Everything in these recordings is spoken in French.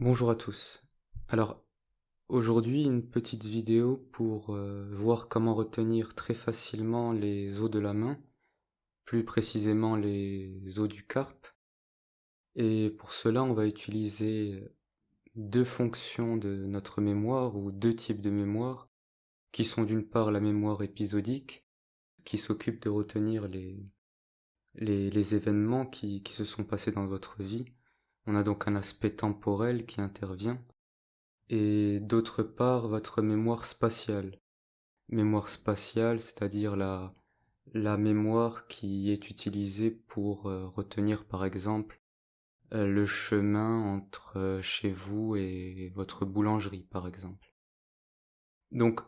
Bonjour à tous. Alors, aujourd'hui, une petite vidéo pour voir comment retenir très facilement les os de la main, plus précisément les os du carpe. Et pour cela, on va utiliser deux fonctions de notre mémoire ou deux types de mémoire, qui sont d'une part la mémoire épisodique, qui s'occupe de retenir les événements qui se sont passés dans votre vie. On a donc un aspect temporel qui intervient. Et d'autre part, votre mémoire spatiale. Mémoire spatiale, c'est-à-dire la mémoire qui est utilisée pour retenir, par exemple, le chemin entre chez vous et votre boulangerie, par exemple. Donc,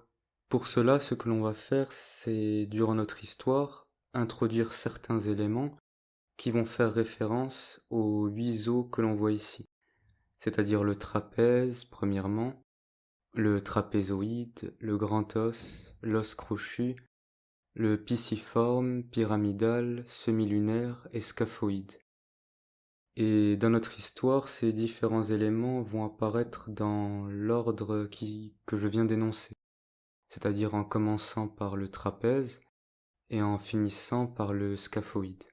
pour cela, ce que l'on va faire, c'est, durant notre histoire, introduire certains éléments qui vont faire référence aux 8 os que l'on voit ici. C'est-à-dire le trapèze, premièrement, le trapézoïde, le grand os, l'os crochu, le pisiforme, pyramidal, semi-lunaire et scaphoïde. Et dans notre histoire, ces différents éléments vont apparaître dans l'ordre que je viens d'énoncer, c'est-à-dire en commençant par le trapèze et en finissant par le scaphoïde.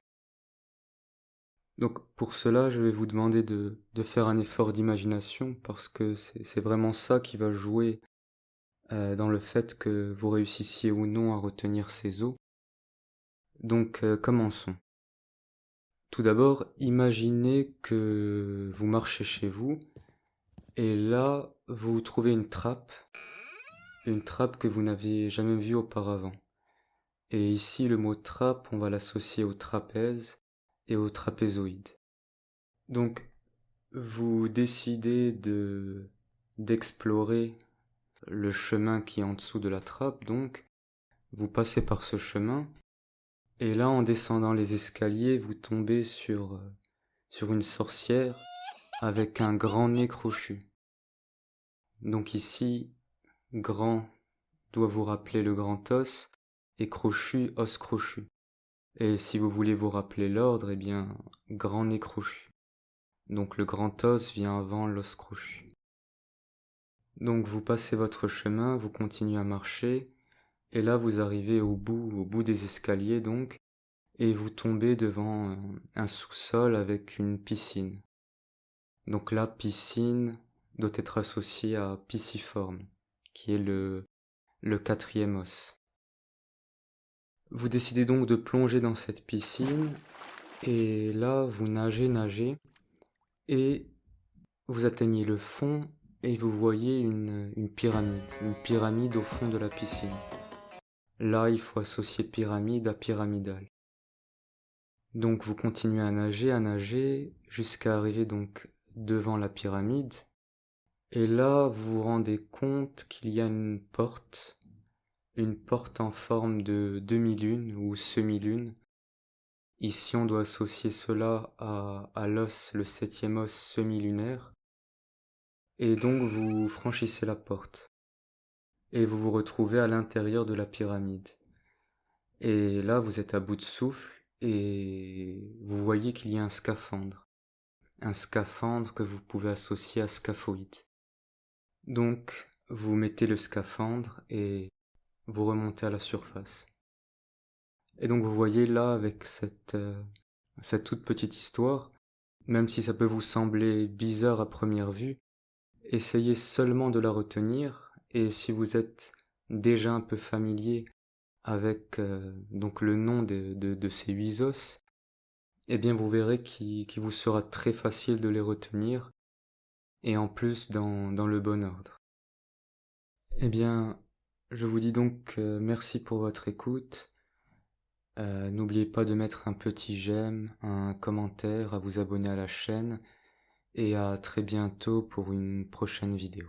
Donc pour cela, je vais vous demander de faire un effort d'imagination parce que c'est vraiment ça qui va jouer dans le fait que vous réussissiez ou non à retenir ces os. Donc commençons. Tout d'abord, imaginez que vous marchez chez vous et là, vous trouvez une trappe que vous n'aviez jamais vue auparavant. Et ici, le mot trappe, on va l'associer au trapèze et au trapézoïde. Donc, vous décidez d'explorer le chemin qui est en dessous de la trappe, donc vous passez par ce chemin, et là, en descendant les escaliers, vous tombez sur une sorcière avec un grand nez crochu. Donc ici, grand doit vous rappeler le grand os, et crochu, os crochu. Et si vous voulez vous rappeler l'ordre, eh bien, grand nez crochu. Donc le grand os vient avant l'os crochu. Donc vous passez votre chemin, vous continuez à marcher, et là vous arrivez au bout des escaliers donc, et vous tombez devant un sous-sol avec une piscine. Donc la piscine doit être associée à pisiforme, qui est le quatrième os. Vous décidez donc de plonger dans cette piscine, et là vous nagez, et vous atteignez le fond, et vous voyez une pyramide au fond de la piscine. Là, il faut associer pyramide à pyramidal. Donc vous continuez à nager, jusqu'à arriver donc devant la pyramide. Et là, vous vous rendez compte qu'il y a une porte en forme de demi-lune ou semi-lune. Ici, on doit associer cela à l'os, le 7e os semi-lunaire. Et donc, vous franchissez la porte. Et vous vous retrouvez à l'intérieur de la pyramide. Et là, vous êtes à bout de souffle et vous voyez qu'il y a un scaphandre. Un scaphandre que vous pouvez associer à scaphoïde. Donc, vous mettez le scaphandre et vous remontez à la surface. Et donc, vous voyez là, avec cette toute petite histoire, même si ça peut vous sembler bizarre à première vue, essayez seulement de la retenir, et si vous êtes déjà un peu familier avec donc le nom de ces 8 os, eh bien vous verrez qu'il vous sera très facile de les retenir, et en plus dans le bon ordre. Eh bien, je vous dis donc merci pour votre écoute. N'oubliez pas de mettre un petit j'aime, un commentaire, à vous abonner à la chaîne, et à très bientôt pour une prochaine vidéo.